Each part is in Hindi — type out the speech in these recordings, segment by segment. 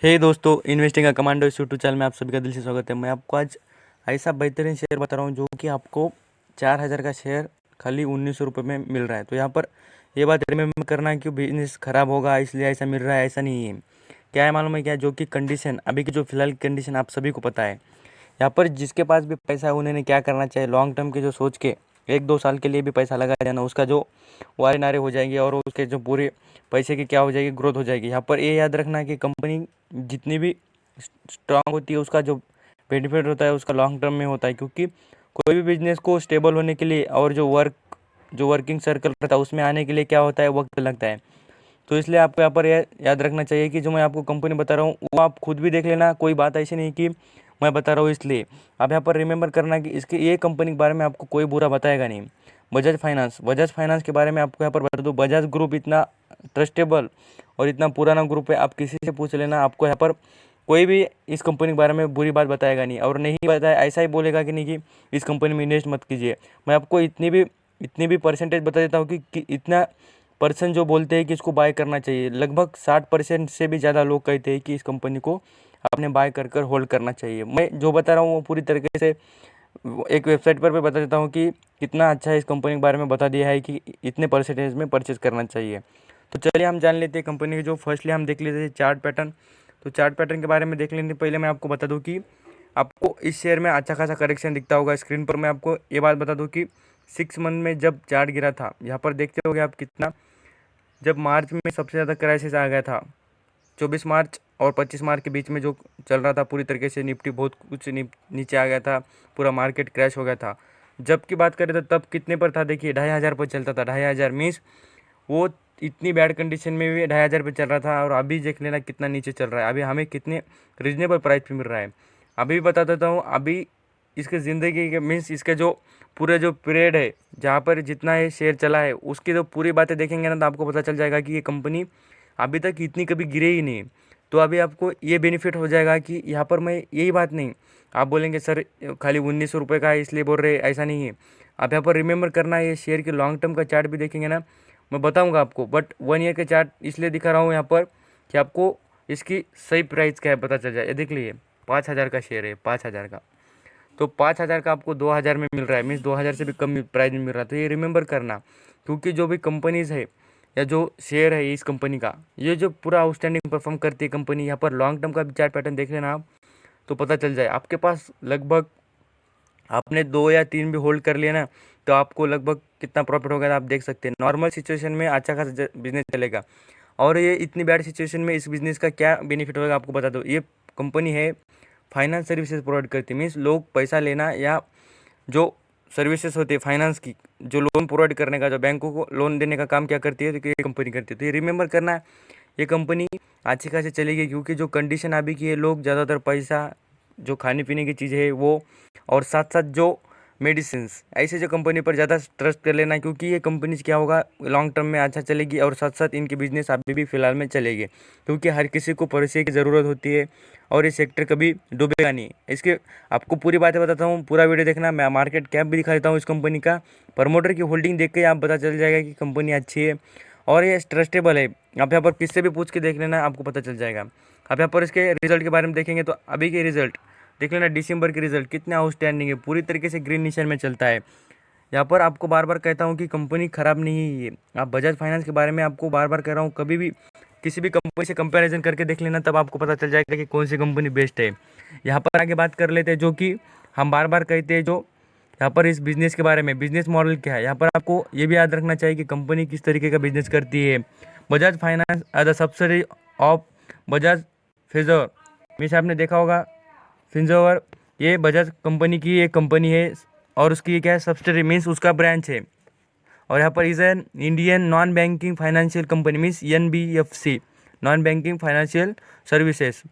हे दोस्तों, इन्वेस्टिंग का कमांडो इस यूट्यूब चैनल में आप सभी का दिल से स्वागत है। मैं आपको आज ऐसा बेहतरीन शेयर बता रहा हूँ जो कि आपको 4,000 का शेयर खाली 1900 रुपये में मिल रहा है। तो यहाँ पर ये बात रिमेम्बर करना है कि बिजनेस ख़राब होगा इसलिए ऐसा मिल रहा है, ऐसा नहीं है। क्या है मालूम है क्या, जो कि कंडीशन अभी की जो फिलहाल कंडीशन आप सभी को पता है। यहाँ पर जिसके पास भी पैसा है उन्हें क्या करना चाहिए, लॉन्ग टर्म के जो सोच के 1-2 साल के लिए भी पैसा लगाया जाना, उसका जो वारे नारे हो जाएंगे और उसके जो पूरे पैसे की क्या हो जाएगी, ग्रोथ हो जाएगी। यहाँ पर ये याद रखना है कि कंपनी जितनी भी स्ट्रांग होती है उसका जो बेनिफिट होता है उसका लॉन्ग टर्म में होता है, क्योंकि कोई भी बिजनेस को स्टेबल होने के लिए और जो वर्किंग सर्कल रहता है उसमें आने के लिए क्या होता है, वक्त लगता है। तो इसलिए आपको यहाँ पर याद रखना चाहिए कि जो मैं आपको कंपनी बता रहा हूँ वो आप खुद भी देख लेना। कोई बात ऐसी नहीं कि मैं बता रहा हूँ इसलिए। आप यहाँ पर रिमेंबर करना कि इसके ये कंपनी के बारे में आपको कोई बुरा बताएगा नहीं। बजाज फाइनेंस के बारे में आपको यहाँ पर बता दूँ, बजाज ग्रुप इतना ट्रस्टेबल और इतना पुराना ग्रुप है, आप किसी से पूछ लेना, आपको यहाँ पर कोई भी इस कंपनी के बारे में बुरी बात बताएगा नहीं। और नहीं बताया ऐसा ही बोलेगा कि नहीं कि इस कंपनी में इन्वेस्ट मत कीजिए। मैं आपको इतनी भी परसेंटेज बता देता हूँ कि इतना परसेंट जो बोलते हैं कि इसको बाय करना चाहिए, लगभग 60% से भी ज़्यादा लोग कहते हैं कि इस कंपनी को आपने बाय कर होल्ड करना चाहिए। मैं जो बता रहा हूँ वो पूरी तरीके से एक वेबसाइट पर भी बता देता हूँ कि कितना अच्छा है, इस कंपनी के बारे में बता दिया है कि इतने परसेंटेज में परचेज करना चाहिए। तो चलिए हम जान लेते हैं कंपनी की जो फर्स्टली हम देख लेते हैं चार्ट पैटर्न। तो चार्ट पैटर्न के बारे में देख लेने पहले मैं आपको बता दूं कि आपको इस शेयर में अच्छा खासा करेक्शन दिखता होगा। स्क्रीन पर मैं आपको ये बात बता दूं कि 6 मंथ में जब चार्ट गिरा था, यहाँ पर देखते होगे आप कितना, जब मार्च में सबसे ज़्यादा क्राइसिस आ गया था 24 मार्च और 25 मार्च के बीच में जो चल रहा था, पूरी तरीके से निफ्टी बहुत कुछ नीचे आ गया था, पूरा मार्केट क्रैश हो गया था। जब की बात करें तो तब कितने पर था, देखिए 2,500 पर चलता था। 2,500 मीन्स वो इतनी बैड कंडीशन में भी 2,500 पे चल रहा था। और अभी देख लेना कितना नीचे चल रहा है, अभी हमें कितने रीजनेबल प्राइस पे मिल रहा है। अभी भी बता देता हूँ, अभी इसके ज़िंदगी के मीन्स इसके जो पूरे जो पीरियड है जहाँ पर जितना ये शेयर चला है उसकी तो पूरी बातें देखेंगे ना तो आपको पता चल जाएगा कि ये कंपनी अभी तक इतनी कभी गिरे ही नहीं। तो अभी आपको ये बेनिफिट हो जाएगा कि यहाँ पर मैं यही बात नहीं, आप बोलेंगे सर खाली 1900 रुपये का है इसलिए बोल रहे, ऐसा नहीं है। आप यहाँ पर रिमेंबर करना है, ये शेयर के लॉन्ग टर्म का चार्ट भी देखेंगे ना, मैं बताऊंगा आपको, बट 1 ईयर के चार्ट इसलिए दिखा रहा हूँ यहाँ पर कि आपको इसकी सही प्राइस क्या है पता चल जाए। ये देख लीजिए 5,000 का शेयर है, 5,000 का, तो 5,000 का आपको 2,000 में मिल रहा है, मीन्स 2,000 से भी कम प्राइस में मिल रहा है। तो ये रिमेंबर करना, क्योंकि जो भी कंपनीज़ है या जो शेयर है इस कंपनी का, ये जो पूरा आउटस्टैंडिंग परफॉर्म करती है कंपनी, यहाँ पर लॉन्ग टर्म का भी चार्ट पैटर्न देख लेना आप, तो पता चल जाए। आपके पास लगभग आपने 2 या 3 भी होल्ड कर लिया ना तो आपको लगभग कितना प्रॉफिट होगा आप देख सकते हैं। नॉर्मल सिचुएशन में अच्छा खासा बिजनेस चलेगा, और ये इतनी बैड सिचुएशन में इस बिज़नेस का क्या बेनिफिट होगा आपको बता दो। ये कंपनी है फाइनेंस सर्विसेज प्रोवाइड करती है, मीन्स लोग पैसा लेना या जो सर्विसेज होती है फाइनेंस की, जो लोन प्रोवाइड करने का, जो बैंकों को लोन देने का काम क्या करती है, तो ये कंपनी करती है। तो ये रिमेंबर करना है, ये कंपनी अच्छी खासी चलेगी, क्योंकि जो कंडीशन अभी की है, लोग ज़्यादातर पैसा जो खाने पीने की चीज़ें है वो, और साथ साथ जो मेडिसिन, ऐसे जो कंपनी पर ज़्यादा ट्रस्ट कर लेना, क्योंकि ये कंपनीज क्या होगा लॉन्ग टर्म में अच्छा चलेगी, और साथ साथ इनकी बिजनेस अभी भी फ़िलहाल में चलेगी, क्योंकि हर किसी को पैसे की ज़रूरत होती है और ये सेक्टर कभी डूबेगा नहीं। इसके आपको पूरी बातें बताता हूँ, पूरा वीडियो देखना। मैं मार्केट कैप भी दिखा देता हूँ इस कंपनी का, प्रमोटर की होल्डिंग देख के आप पता चल जाएगा कि कंपनी अच्छी है और ये ट्रस्टेबल है। आप यहाँ पर किससे भी पूछ के देख लेना, आपको पता चल जाएगा। आप यहाँ पर इसके रिजल्ट के बारे में देखेंगे तो अभी के रिजल्ट देख लेना, दिसंबर के रिजल्ट कितने आउटस्टैंडिंग है, पूरी तरीके से ग्रीन निशान में चलता है। यहाँ पर आपको बार बार कहता हूँ कि कंपनी ख़राब नहीं है। आप बजाज फाइनेंस के बारे में आपको बार बार कह रहा हूँ, कभी भी किसी भी कंपनी से कंपैरिजन करके देख लेना, तब आपको पता चल जाएगा कि कौन सी कंपनी बेस्ट है। यहाँ पर आगे बात कर लेते हैं, जो कि हम बार बार कहते हैं, जो यहाँ पर इस बिज़नेस के बारे में, बिज़नेस मॉडल क्या है। यहाँ पर आपको ये भी याद रखना चाहिए कि कंपनी किस तरीके का बिजनेस करती है। Bajaj Finance as a subsidy of Bajaj Finserv, means आपने देखा होगा फिनसर्व, ये बजाज कंपनी की एक कंपनी है और उसकी क्या है, सब्सिडरी मीन्स उसका ब्रांच है। और यहाँ पर is an Indian non banking financial company, means NBFC, non banking financial services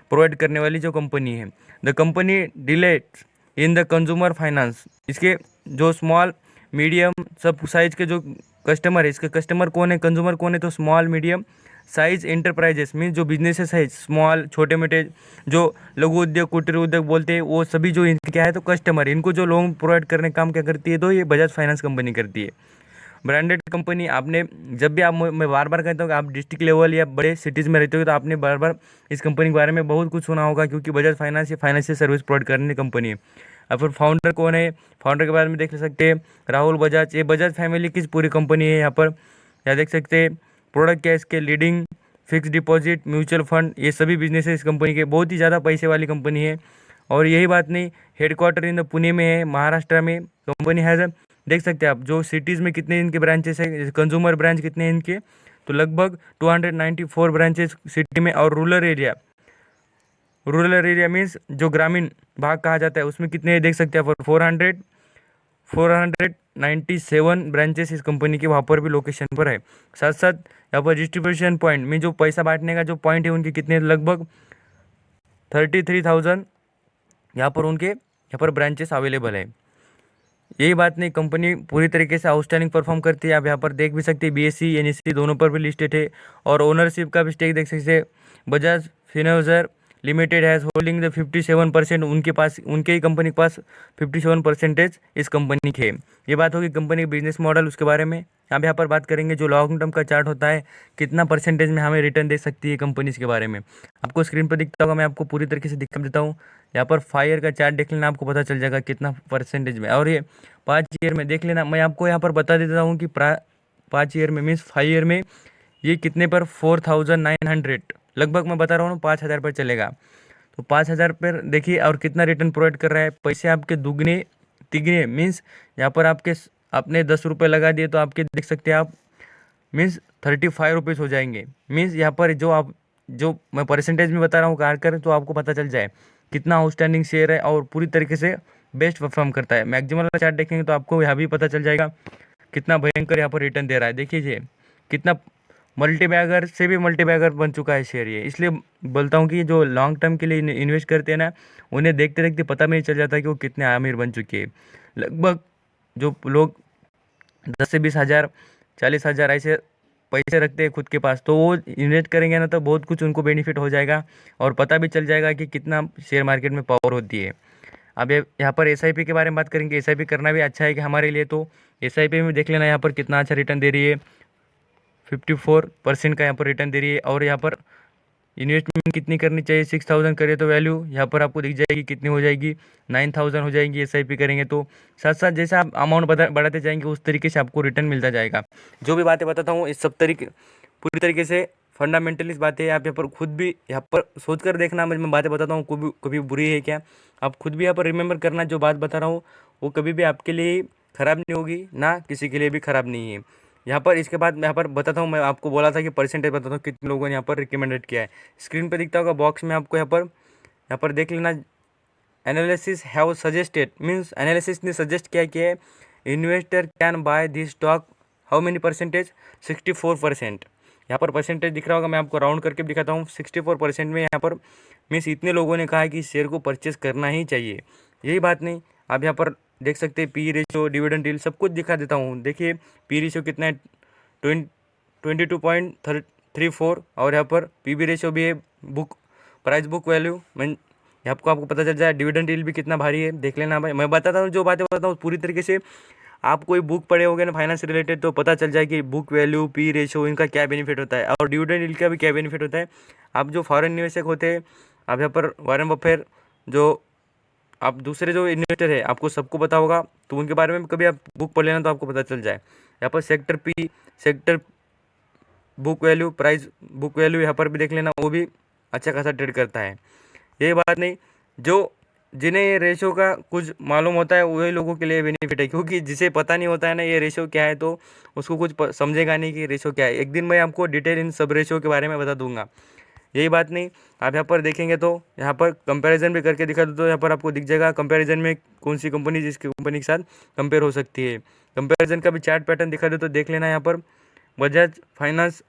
provide करने वाली जो कंपनी है। The company dealt in the consumer finance, इसके जो स्मॉल मीडियम सब साइज के जो कस्टमर है, इसके कस्टमर कौन है, कंज्यूमर कौन है, तो small medium size enterprises, means जो बिजनेसेस है स्मॉल छोटे मोटे, जो लघु उद्योग कुटीर उद्योग बोलते हैं, वो सभी जो इनके क्या है तो कस्टमर, इनको जो लोन प्रोवाइड करने का काम क्या करती है, तो ये बजाज फाइनेंस कंपनी करती है। ब्रांडेड कंपनी आपने जब भी आप, मैं बार बार कहता हूँ कि आप डिस्ट्रिक्ट लेवल या बड़े सिटीज़ में रहते हो तो आपने बार बार इस कंपनी के बारे में बहुत कुछ सुना होगा, क्योंकि बजाज फाइनेंस ये फाइनेंशियल सर्विस प्रोवाइड करने वाली कंपनी है। और फिर फाउंडर कौन है, फाउंडर के बारे में देख सकते हैं, राहुल बजाज। ये बजाज फैमिली की पूरी कंपनी है। यहाँ देख सकते हैं प्रोडक्ट क्या है इसके, leading fix deposit mutual fund, ये सभी बिजनेस है इस कंपनी के। बहुत ही ज़्यादा पैसे वाली कंपनी है। और यही बात नहीं, हेडक्वार्टर इन पुणे में है, महाराष्ट्र में कंपनी है। देख सकते हैं आप जो सिटीज़ में कितने इनके ब्रांचेस है, कंज्यूमर ब्रांच कितने हैं इनके, तो लगभग 294 ब्रांचेस सिटी में। और रूरल एरिया मीन्स जो ग्रामीण भाग कहा जाता है उसमें कितने हैं देख सकते हैं, 497 ब्रांचेस इस कंपनी के वहाँ पर भी लोकेशन पर है। साथ साथ यहाँ पर डिस्ट्रीब्यूशन पॉइंट में जो पैसा बांटने का जो पॉइंट है उनके कितने, लगभग 33,000 यहाँ पर ब्रांचेस अवेलेबल है। यही बात नहीं, कंपनी पूरी तरीके से आउटस्टैंडिंग परफॉर्म करती है। आप यहाँ पर देख भी सकते हैं बीएससी एनएससी दोनों पर भी लिस्टेड है। और ओनरशिप का भी स्टेक देख सकते हैं, Bajaj Finserv limited has holding the 57%, उनके पास, उनके ही कंपनी के पास 57% इस कंपनी के। ये बात होगी कंपनी के बिजनेस मॉडल, उसके बारे में आप यहाँ पर बात करेंगे। जो लॉन्ग टर्म का चार्ट होता है, कितना परसेंटेज में हमें रिटर्न दे सकती है कंपनीज के बारे में आपको स्क्रीन पर दिखता होगा। मैं आपको पूरी तरीके से दिखा देता हूँ। यहाँ पर 5 ईयर का चार्ट देख लेना, आपको पता चल जाएगा कितना परसेंटेज में। और ये 5 ईयर में देख लेना, मैं आपको यहाँ पर बता देता हूँ कि 5 ईयर में मीन्स 5 ईयर में ये कितने पर, 4,900 लगभग मैं बता रहा हूँ 5,000 पर चलेगा। तो 5,000 पर देखिए, और कितना रिटर्न प्रोवाइड कर रहा है, पैसे आपके दुगने तिगने मीन्स यहाँ पर आपने 10 रुपये लगा दिए तो आपके देख सकते हैं आप मीन्स 35 रुपीज़ हो जाएंगे। मीन्स यहाँ पर जो मैं परसेंटेज में बता रहा हूँ कार कर, तो आपको पता चल जाए कितना आउटस्टैंडिंग शेयर है और पूरी तरीके से बेस्ट परफॉर्म करता है। मैक्सिमम वाला चार्ट देखेंगे तो आपको यहाँ भी पता चल जाएगा कितना भयंकर यहाँ पर रिटर्न दे रहा है। देखिए कितना मल्टीबैगर से भी मल्टीबैगर बन चुका है शेयर ये। इसलिए बोलता हूँ कि जो लॉन्ग टर्म के लिए इन्वेस्ट करते हैं ना, उन्हें देखते देखते पता भी नहीं चल जाता कि वो कितने अमीर बन चुके हैं। लगभग जो लोग 10 से 20,000 40,000 ऐसे पैसे रखते हैं खुद के पास, तो वो इन्वेस्ट करेंगे ना तो बहुत कुछ उनको बेनिफिट हो जाएगा और पता भी चल जाएगा कि कितना शेयर मार्केट में पावर होती है। अब यहाँ पर एसआईपी के बारे में बात करेंगे। एसआईपी करना भी अच्छा है कि हमारे लिए, तो एसआईपी में देख लेना यहाँ पर कितना अच्छा रिटर्न दे रही है, 54% का यहाँ पर रिटर्न दे रही है। और यहाँ पर इन्वेस्टमेंट कितनी करनी चाहिए, 6,000 करे तो वैल्यू यहाँ पर आपको दिख जाएगी कितनी हो जाएगी, 9,000 हो जाएगी एसआईपी करेंगे तो। साथ साथ जैसे आप अमाउंट बढ़ाते जाएंगे उस तरीके से आपको रिटर्न मिलता जाएगा। जो भी बातें बताता हूँ इस सब पूरी तरीके से फंडामेंटलिस्ट बातें आप यहाँ पर खुद भी यहाँ पर सोच कर देखना। मैं बातें बताता हूँ कभी बुरी है क्या, आप खुद भी यहाँ पर रिमेंबर करना। जो बात बता रहा हूँ वो कभी भी आपके लिए ख़राब नहीं होगी, ना किसी के लिए भी ख़राब नहीं है। यहाँ पर इसके बाद मैं यहाँ पर बताता हूँ, मैं आपको बोला था कि परसेंटेज बताता हूँ कितने लोगों ने यहाँ पर रिकमेंडेड किया है। स्क्रीन पे दिखता होगा बॉक्स में आपको, यहाँ पर देख लेना। Analysis have suggested means analysis ने सजेस्ट किया है investor can by this stock how many percentage, 64%। यहाँ पर परसेंटेज दिख रहा होगा, मैं आपको राउंड करके दिखाता हूँ। 64% में यहाँ पर मीन्स इतने लोगों ने कहा है कि शेयर को परचेस करना ही चाहिए। यही बात नहीं, आप यहाँ पर देख सकते हैं पी रेशो, डिविडेंड यील्ड सब कुछ दिखा देता हूँ। देखिए पी रेशो कितना है, 22.34। और यहाँ पर पी बी रेशो भी है, प्राइस बुक वैल्यू मैं आपको पता चल जाए। डिविडेंड यील्ड भी कितना भारी है देख लेना भाई। मैं बताता हूँ जो बातें बताता हूँ पूरी तरीके से, आप कोई बुक पढ़े होगे ना फाइनेंस रिलेटेड तो पता चल जाए कि बुक वैल्यू, पी रेशो, इनका क्या बेनिफिट होता है और डिविडेंड यील्ड का भी क्या बेनिफिट होता है। आप जो फॉरेन निवेशक होते हैं, आप यहाँ पर वॉरेन बफेट, जो आप दूसरे जो इन्वेस्टर है आपको सबको पता होगा, तो उनके बारे में कभी आप बुक पढ़ लेना तो आपको पता चल जाए। यहाँ पर sector book value, price book value यहाँ पर भी देख लेना, वो भी अच्छा खासा ट्रेड करता है। ये बात नहीं, जो जिन्हें ये रेशो का कुछ मालूम होता है वही लोगों के लिए बेनिफिट है, क्योंकि जिसे पता नहीं होता है ना ये रेशो क्या है तो उसको कुछ समझेगा नहीं कि रेशो क्या है। एक दिन मैं आपको डिटेल इन सब रेशो के बारे में बता दूंगा। यही बात नहीं, आप यहाँ पर देखेंगे तो यहाँ पर कंपैरिजन भी करके दिखा दो, तो यहाँ पर आपको दिख जाएगा कंपैरिजन में कौन सी कंपनी जिसकी कंपनी के साथ कंपेयर हो सकती है। कंपैरिजन का भी चार्ट पैटर्न दिखा दो तो देख लेना। यहाँ पर Bajaj finance,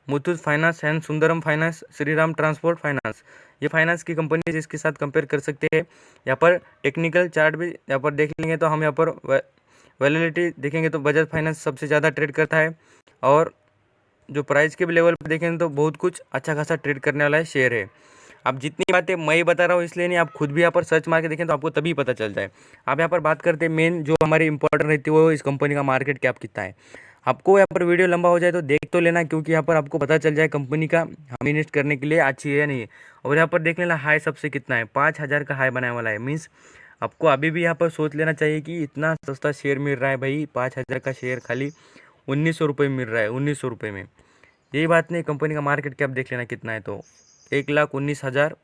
Muthoot finance and Sundaram finance, Shriram transport finance, ये फाइनेंस की कंपनी है जिसके साथ कंपेयर कर सकते हैं। यहाँ पर टेक्निकल चार्ट भी यहाँ पर देख लेंगे तो हम यहाँ पर वैलिडिटी देखेंगे तो बजाज फाइनेंस सबसे ज़्यादा ट्रेड करता है। और जो प्राइस के भी लेवल पर देखेंगे तो बहुत कुछ अच्छा खासा ट्रेड करने वाला है शेयर है। आप जितनी बातें मैं ही बता रहा हूँ इसलिए नहीं, आप खुद भी यहाँ पर सर्च मार के देखें तो आपको तभी पता चल जाए। आप यहाँ पर बात करते हैं मेन जो हमारी इंपॉर्टेंट रहती है वो इस कंपनी का मार्केट कैप कितना है। आपको यहाँ पर वीडियो लंबा हो जाए तो देख तो लेना, क्योंकि यहाँ पर आपको पता चल जाए कंपनी का हम इन्वेस्ट करने के लिए अच्छी है या नहीं है। और यहाँ पर देख लेना हाई सबसे कितना है, 5,000 का हाई बनाने वाला है। मीन्स आपको अभी भी यहाँ पर सोच लेना चाहिए कि इतना सस्ता शेयर मिल रहा है भाई, 5,000 का शेयर खाली 1,900 रुपये मिल रहा है, 1,900 रुपये में। यही बात नहीं, कंपनी का मार्केट कैप देख लेना कितना है, तो 1,19,000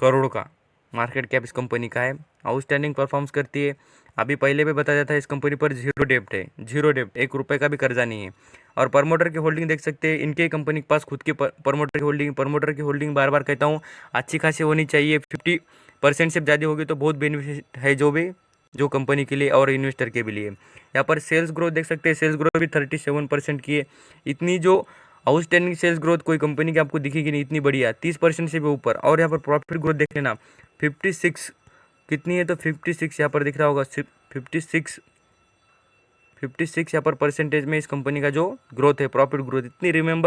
करोड़ का मार्केट कैप इस कंपनी का है। आउटस्टैंडिंग परफॉर्मेंस करती है। अभी पहले भी बताया था इस कंपनी पर जीरो डेब्ट है, जीरो डेब्ट, 1 रुपये का भी कर्जा नहीं है। और प्रमोटर की होल्डिंग देख सकते हैं, इनके कंपनी के पास खुद की प्रमोटर की होल्डिंग बार बार कहता हूँ अच्छी खासी होनी चाहिए। 50% से ज़्यादा होगी तो बहुत बेनिफिट है जो कंपनी के लिए और इन्वेस्टर के भी लिए। यहाँ पर सेल्स ग्रोथ देख सकते हैं, सेल्स ग्रोथ भी 37% की है। इतनी जो आउटस्टैंडिंग सेल्स ग्रोथ कोई कंपनी की आपको दिखेगी नहीं इतनी बढ़िया, 30% से भी ऊपर। और यहाँ पर प्रॉफिट ग्रोथ देख लेना, 56 कितनी है, तो 56 यहाँ पर दिख रहा होगा, 56 यहाँ पर परसेंटेज में इस कंपनी का जो ग्रोथ है, प्रॉफिट ग्रोथ इतनी मैं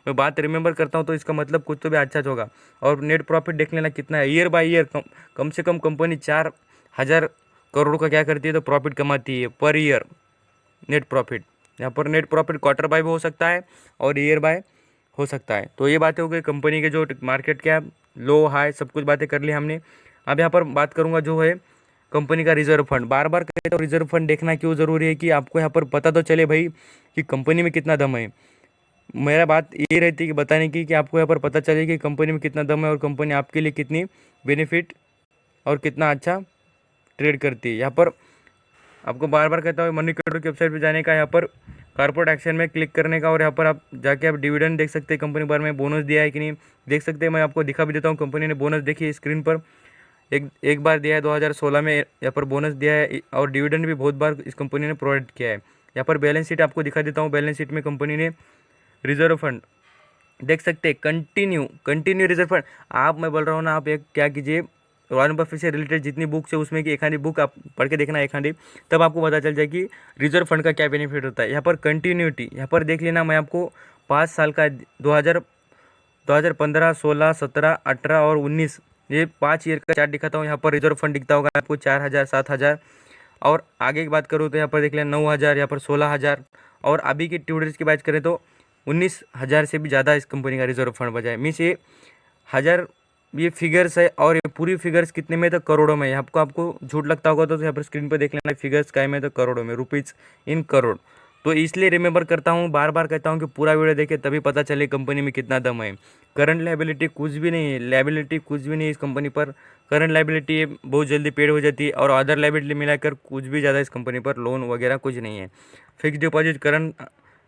बात रिमेंबर करता हूँ तो इसका मतलब कुछ तो भी अच्छा होगा। और नेट प्रॉफिट देख लेना कितना है, ईयर बाय ईयर कम से कम कंपनी 4,000 करोड़ का क्या करती है तो प्रॉफिट कमाती है पर ईयर, नेट प्रॉफिट। यहाँ पर नेट प्रॉफिट क्वार्टर बाय भी हो सकता है और ईयर बाय हो सकता है। तो ये बातें हो गई कंपनी के जो मार्केट कैप, लो हाई सब कुछ बातें कर ली हमने। अब यहाँ पर बात करूँगा जो है कंपनी का रिजर्व फंड। बार बार कहते हो रिजर्व फंड देखना क्यों ज़रूरी है, कि आपको यहाँ पर पता तो चले भाई कि कंपनी में कितना दम है। मेरा बात ये रहती है कि बताने की कि आपको यहाँ पर पता चले कि कंपनी में कितना दम है और कंपनी आपके लिए कितनी बेनिफिट और कितना अच्छा ट्रेड करती है। यहाँ पर आपको बार बार कहता हूँ मनी कंट्रोल की वेबसाइट पे जाने का, यहाँ पर कॉर्पोरेट एक्शन में क्लिक करने का, और यहाँ पर आप जाके आप डिविडेंड देख सकते हैं, कंपनी बारे में बोनस दिया है कि नहीं देख सकते हैं। मैं आपको दिखा भी देता हूँ, कंपनी ने बोनस देखिए स्क्रीन पर एक बार दिया है 2016 में, यहाँ पर बोनस दिया है, और डिविडेंड भी बहुत बार इस कंपनी ने प्रोवाइड किया है। यहाँ पर बैलेंस शीट आपको दिखा देता हूँ, बैलेंस शीट में कंपनी ने रिजर्व फंड देख सकते हैं, कंटिन्यू रिजर्व फंड। मैं बोल रहा हूँ ना, आप एक क्या कीजिए, वॉरेन बफेट से रिलेटेड जितनी बुक्स है उसमें की एक आधी बुक आप पढ़ के देखना, एक आधी, तब आपको पता चल जाए कि रिजर्व फंड का क्या बेनिफिट होता है। यहाँ पर कंटिन्यूटी यहाँ पर देख लेना, मैं आपको 5 साल का 2015, 16, 17, 18 और 19 ये 5 ईयर का चार्ट दिखाता हूँ। यहाँ पर रिजर्व फंड दिखता होगा आपको 4,000, 7,000, और आगे की बात करूँ तो यहाँ पर देख लेना 9,000, यहाँ पर 16,000, और अभी की ट्यूडर्स की बात करें तो 19,000 से भी ज़्यादा इस कंपनी का रिजर्व फंड बचा है। मीन्स ये हज़ार ये फिगर्स है, और ये पूरी फिगर्स कितने में, तो करोड़ों में है। आपको झूठ लगता होगा तो यहाँ पर स्क्रीन पर देख लेना, फिगर्स काय में तो करोड़ों में, रुपीज़ इन करोड़। तो इसलिए रिमेंबर करता हूँ, बार बार कहता हूँ कि पूरा वीडियो देखे तभी पता चले कंपनी में कितना दम है। करंट लायबिलिटी कुछ भी नहीं है, लायबिलिटी कुछ भी नहीं है इस कंपनी पर। करंट लायबिलिटी बहुत जल्दी पेड हो जाती है, और अदर लायबिलिटी मिलाकर कुछ भी ज़्यादा इस कंपनी पर लोन वगैरह कुछ नहीं है। फिक्स डिपॉजिट करंट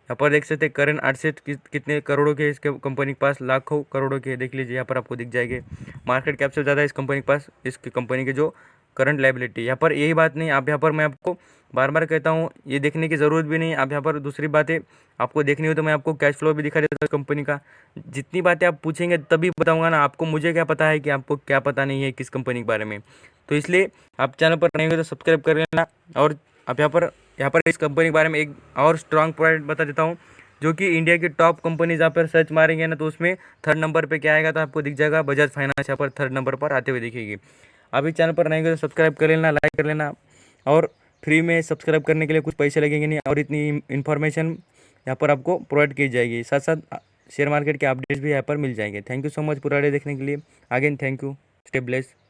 यहाँ पर देख सकते हैं, करंट एसेट कितने करोड़ों के इसके कंपनी के पास, लाखों करोड़ों के, देख लीजिए यहाँ पर आपको दिख जाएंगे। मार्केट कैप से ज़्यादा इस कंपनी के पास, इस कंपनी के जो करंट लायबिलिटी। यहाँ पर यही बात नहीं, आप यहाँ पर मैं आपको बार बार कहता हूँ ये देखने की ज़रूरत भी नहीं। आप यहाँ पर दूसरी बातें आपको देखनी हो तो मैं आपको कैश फ्लो भी दिखा देता हूँ कंपनी का। जितनी बातें आप पूछेंगे तभी बताऊँगा ना आपको, मुझे क्या पता है कि आपको क्या पता नहीं है किस कंपनी के बारे में। तो इसलिए आप चैनल पर नए हो तो सब्सक्राइब कर लेना। और आप यहाँ पर इस कंपनी के बारे में एक और स्ट्रांग पॉइंट बता देता हूँ, जो कि इंडिया की टॉप कंपनीज यहाँ पर सर्च मारेंगे ना तो उसमें 3rd नंबर पे क्या आएगा, तो आपको दिख जाएगा बजाज फाइनेंस यहाँ पर 3rd नंबर पर आते हुए दिखेगी। अभी चैनल पर नहीं गए तो सब्सक्राइब कर लेना, लाइक कर लेना, और फ्री में सब्सक्राइब करने के लिए कुछ पैसे लगेंगे नहीं, और इतनी इन्फॉर्मेशन यहाँ पर आपको प्रोवाइड की जाएगी। साथ साथ शेयर मार्केट के अपडेट्स भी यहाँ पर मिल जाएंगे। थैंक यू सो मच पूरा वीडियो देखने के लिए। Again thank you, stay blessed.